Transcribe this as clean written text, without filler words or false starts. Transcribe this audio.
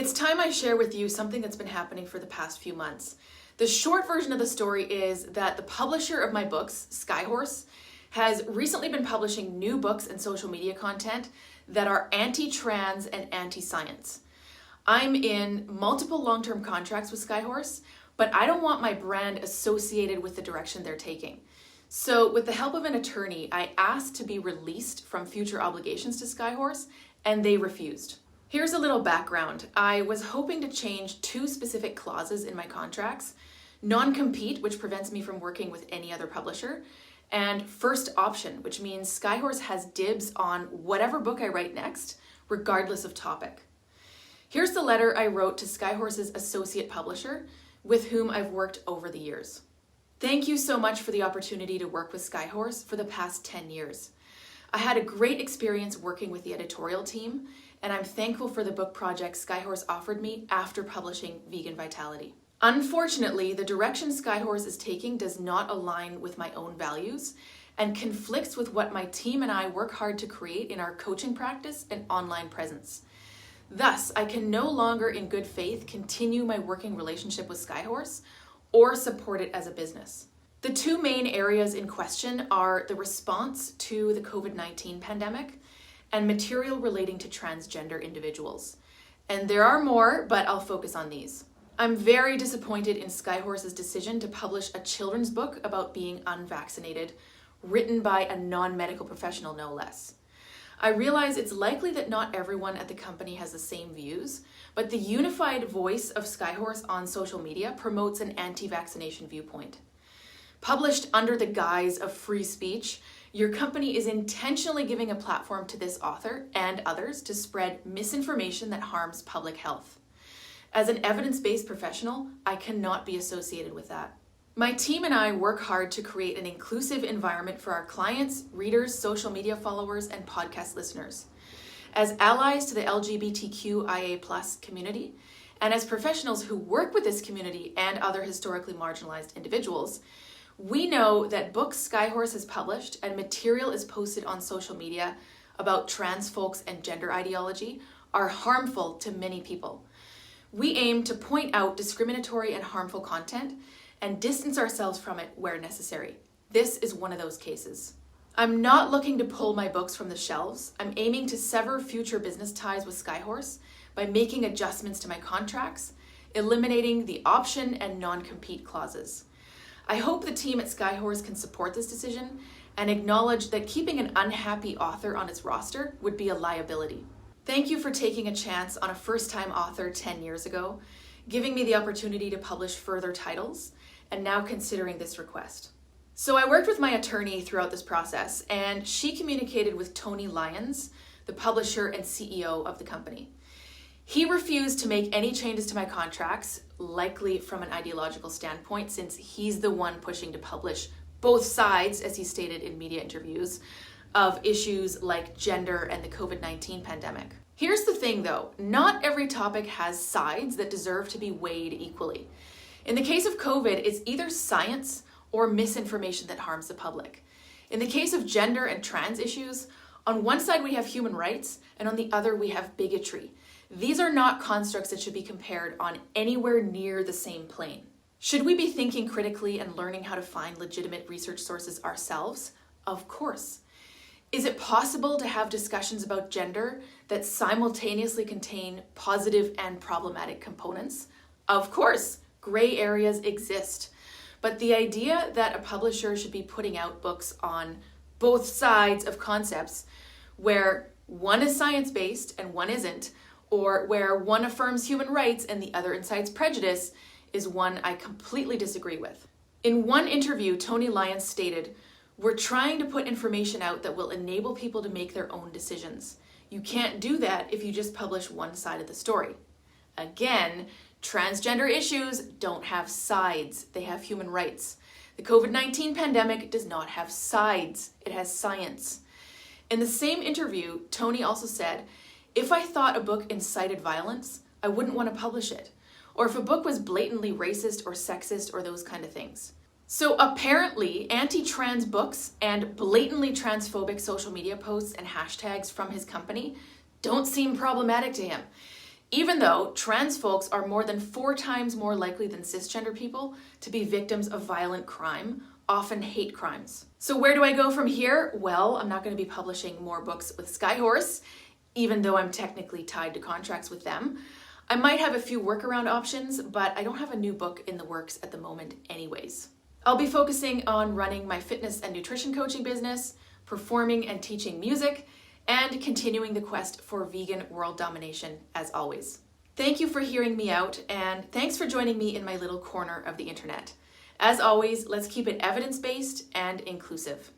It's time I share with you something that's been happening for the past few months. The short version of the story is that the publisher of my books, Skyhorse, has recently been publishing new books and social media content that are anti-trans and anti-science. I'm in multiple long-term contracts with Skyhorse, but I don't want my brand associated with the direction they're taking. So with the help of an attorney, I asked to be released from future obligations to Skyhorse, and they refused. Here's a little background. I was hoping to change two specific clauses in my contracts: non-compete, which prevents me from working with any other publisher, and first option, which means Skyhorse has dibs on whatever book I write next, regardless of topic. Here's the letter I wrote to Skyhorse's associate publisher, with whom I've worked over the years. Thank you so much for the opportunity to work with Skyhorse for the past 10 years. I had a great experience working with the editorial team, and I'm thankful for the book project Skyhorse offered me after publishing Vegan Vitality. Unfortunately, the direction Skyhorse is taking does not align with my own values and conflicts with what my team and I work hard to create in our coaching practice and online presence. Thus, I can no longer in good faith continue my working relationship with Skyhorse or support it as a business. The two main areas in question are the response to the COVID-19 pandemic and material relating to transgender individuals. And there are more, but I'll focus on these. I'm very disappointed in Skyhorse's decision to publish a children's book about being unvaccinated, written by a non-medical professional, no less. I realize it's likely that not everyone at the company has the same views, but the unified voice of Skyhorse on social media promotes an anti-vaccination viewpoint. Published under the guise of free speech, your company is intentionally giving a platform to this author and others to spread misinformation that harms public health. As an evidence-based professional, I cannot be associated with that. My team and I work hard to create an inclusive environment for our clients, readers, social media followers, and podcast listeners. As allies to the LGBTQIA+ community, and as professionals who work with this community and other historically marginalized individuals, we know that books Skyhorse has published and material is posted on social media about trans folks and gender ideology are harmful to many people. We aim to point out discriminatory and harmful content and distance ourselves from it where necessary. This is one of those cases. I'm not looking to pull my books from the shelves. I'm aiming to sever future business ties with Skyhorse by making adjustments to my contracts, eliminating the option and non-compete clauses. I hope the team at Skyhorse can support this decision and acknowledge that keeping an unhappy author on its roster would be a liability. Thank you for taking a chance on a first-time author 10 years ago, giving me the opportunity to publish further titles, and now considering this request. So I worked with my attorney throughout this process, and she communicated with Tony Lyons, the publisher and CEO of the company. He refused to make any changes to my contracts, likely from an ideological standpoint, since he's the one pushing to publish both sides, as he stated in media interviews, of issues like gender and the COVID-19 pandemic. Here's the thing though, not every topic has sides that deserve to be weighed equally. In the case of COVID, it's either science or misinformation that harms the public. In the case of gender and trans issues, on one side we have human rights, and on the other we have bigotry. These are not constructs that should be compared on anywhere near the same plane. Should we be thinking critically and learning how to find legitimate research sources ourselves? Of course. Is it possible to have discussions about gender that simultaneously contain positive and problematic components? Of course, gray areas exist. But the idea that a publisher should be putting out books on both sides of concepts where one is science-based and one isn't, or where one affirms human rights and the other incites prejudice, is one I completely disagree with. In one interview, Tony Lyons stated, "We're trying to put information out that will enable people to make their own decisions. You can't do that if you just publish one side of the story." Again, transgender issues don't have sides, they have human rights. The COVID-19 pandemic does not have sides, it has science. In the same interview, Tony also said, "If I thought a book incited violence, I wouldn't want to publish it. Or if a book was blatantly racist or sexist or those kind of things." So apparently, anti-trans books and blatantly transphobic social media posts and hashtags from his company don't seem problematic to him. even though trans folks are more than 4 times more likely than cisgender people to be victims of violent crime, often hate crimes. So where do I go from here? Well, I'm not going to be publishing more books with Skyhorse, even though I'm technically tied to contracts with them. I might have a few workaround options, but I don't have a new book in the works at the moment anyways. I'll be focusing on running my fitness and nutrition coaching business, performing and teaching music, and continuing the quest for vegan world domination as always. Thank you for hearing me out, and thanks for joining me in my little corner of the internet. As always, let's keep it evidence-based and inclusive.